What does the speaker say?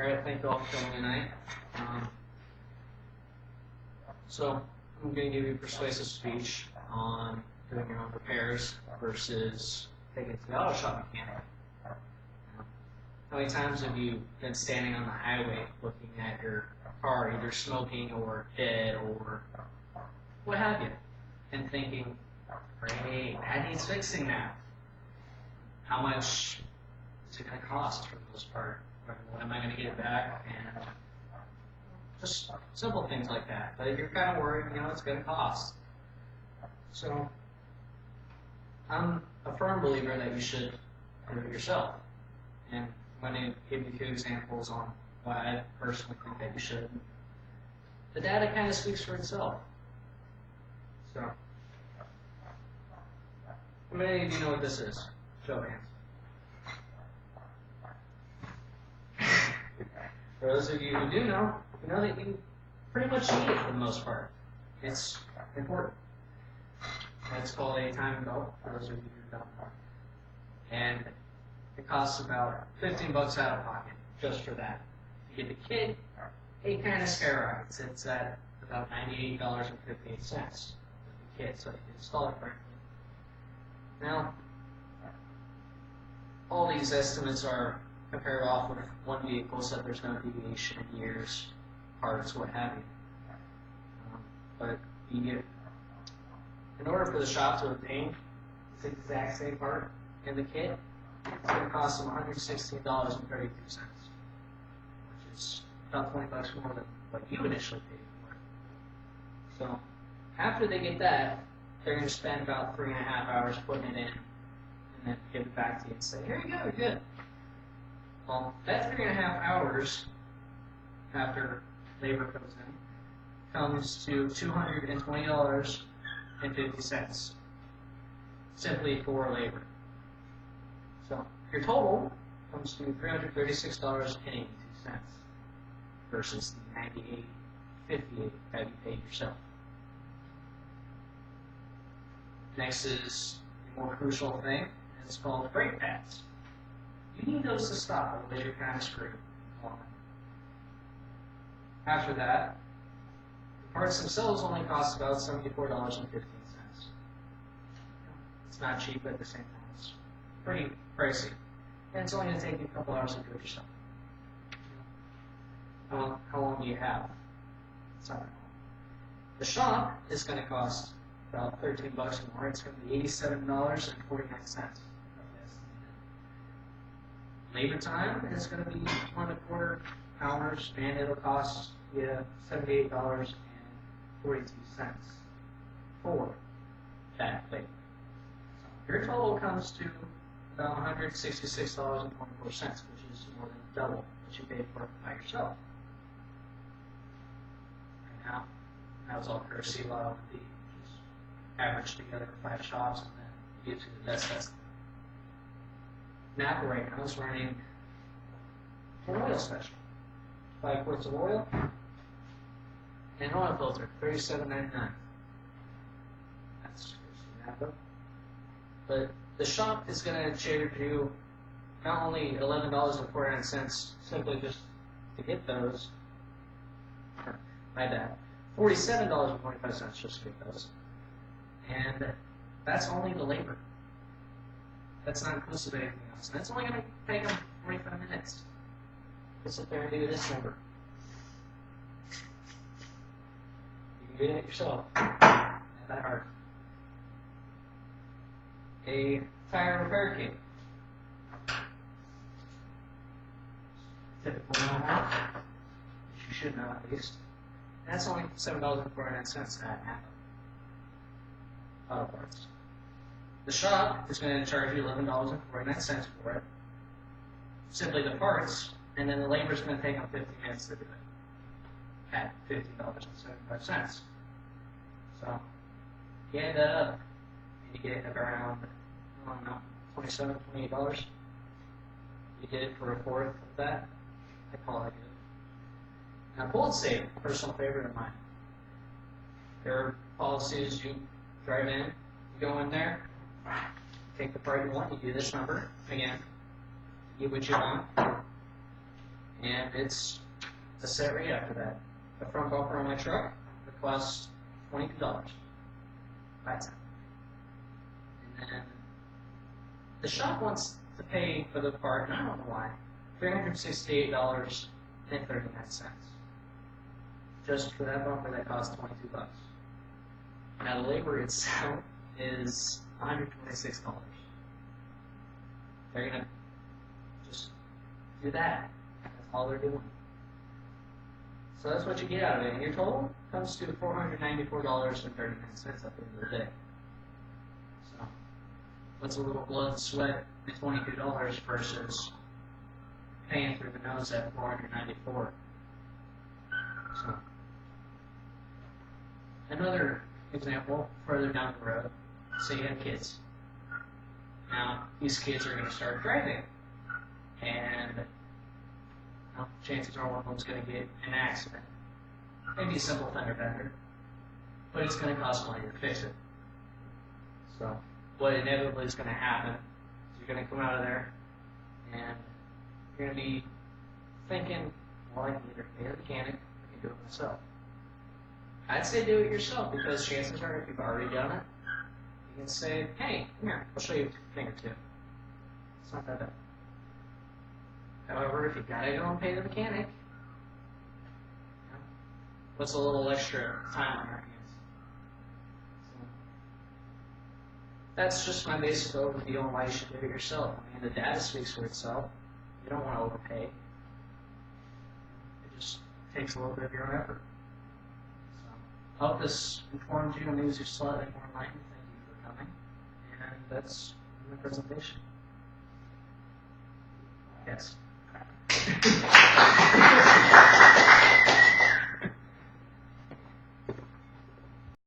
Alright, thank you all for coming tonight. So, I'm going to give you a persuasive speech on doing your own repairs versus taking it to the auto shop mechanic. How many times have you been standing on the highway looking at your car, either smoking or dead or what have you, and thinking, great, that needs fixing now. How much is it going to cost for the most part? When am I going to get it back? And just simple things like that. But if you're kind of worried, it's going to cost. So I'm a firm believer that you should do it yourself. And I'm going to give you a few examples on why I personally think that you should. The data kind of speaks for itself. So, how many of you know what this is? Show of hands. For those of you who do know, you know that you pretty much need it for the most part. It's important. It's called a time belt, for those of you who don't know. And it costs about $15 out of pocket just for that. If you get the kit, it kind of skyrockets. It's at about $98.58 with the kit, so you can install it correctly. Now, all these estimates are compared off of one vehicle, so there's no deviation in years, parts, what have you. But in order for the shop to obtain the exact same part in the kit, it's going to cost them $116.32, which is about $20 more than what you initially paid for. So after they get that, they're going to spend about 3.5 hours putting it in, and then give it back to you and say, here you go, you're good. Well, that 3.5 hours after labor comes in comes to $220.50 simply for labor. So your total comes to $336.82 versus the $98.58 that you paid yourself. Next is a more crucial thing, and it's called brake pads. You need those to stop, otherwise you're kind of screwed. After that, the parts themselves only cost about $74.15. It's not cheap, but at the same time, it's pretty pricey. And it's only going to take you a couple hours to do it yourself. How long do you have? It's not that long. The shop is going to cost about $13 more. It's going to be $87.49. Labor time is going to be 1.25 hours, and it'll cost you $78.42 for that labor. So your total comes to about $166.24, which is more than double what you paid for it by yourself. Right now, that was all courtesy of the just averaged together 5 shops, and then you get to the best estimate. Napa right now is running an oil special. 5 quarts of oil and an oil filter, $37.99. That's Napa. But the shop is going to charge you not only $11.49 simply just to get those, my bad, $47.25 just to get those. And that's only the labor. That's not inclusive of anything else. And that's only going to take them 45 minutes to sit there and do this number. You can do it yourself. Not that hard. A tire repair kit. Typical know-how, which you should know at least. And that's only $7.49 at Napa Auto Parts. The shop is going to charge you $11.49 for it, simply the parts, and then the labor is going to take them 15 minutes to do it at $15.75. So you add that up, and you get around, I don't know, $27, $28. You did it for a fourth of that. I call it good. Now, bullet safe, personal favorite of mine. There are policies you drive in, you go in there, take the part you want, you do this number again, get what you want, and it's a set rate after that. The front bumper on my truck would cost $22 by time. And then the shop wants to pay for the part, and I don't know why, $368.39 just for that bumper that costs $22. Now the labor itself is $126. They're gonna just do that. That's all they're doing. So that's what you get out of it. And your total comes to $494.39 at the end of the day. So what's a little blood and sweat at $22 versus paying through the nose at $494? So another example further down the road, say you have kids. Now these kids are going to start driving, and chances are one of them's going to get in an accident. Maybe a simple fender bender, but it's going to cost money to fix it. So what inevitably is going to happen is you're going to come out of there and you're going to be thinking, well, I can either pay the mechanic or I can do it myself. I'd say do it yourself, because chances are if you've already done it, you can say, hey, come here, I'll show you a thing or two. It's not that bad. However, if you've got to go and pay the mechanic, what's a little extra time on your hands? So, that's just my basic overview on why you should do it yourself. I mean, the data speaks for itself. You don't want to overpay. It just takes a little bit of your own effort. So, I hope this informed you and leaves you slightly more enlightened. Thank you for coming. And that's my presentation. Yes.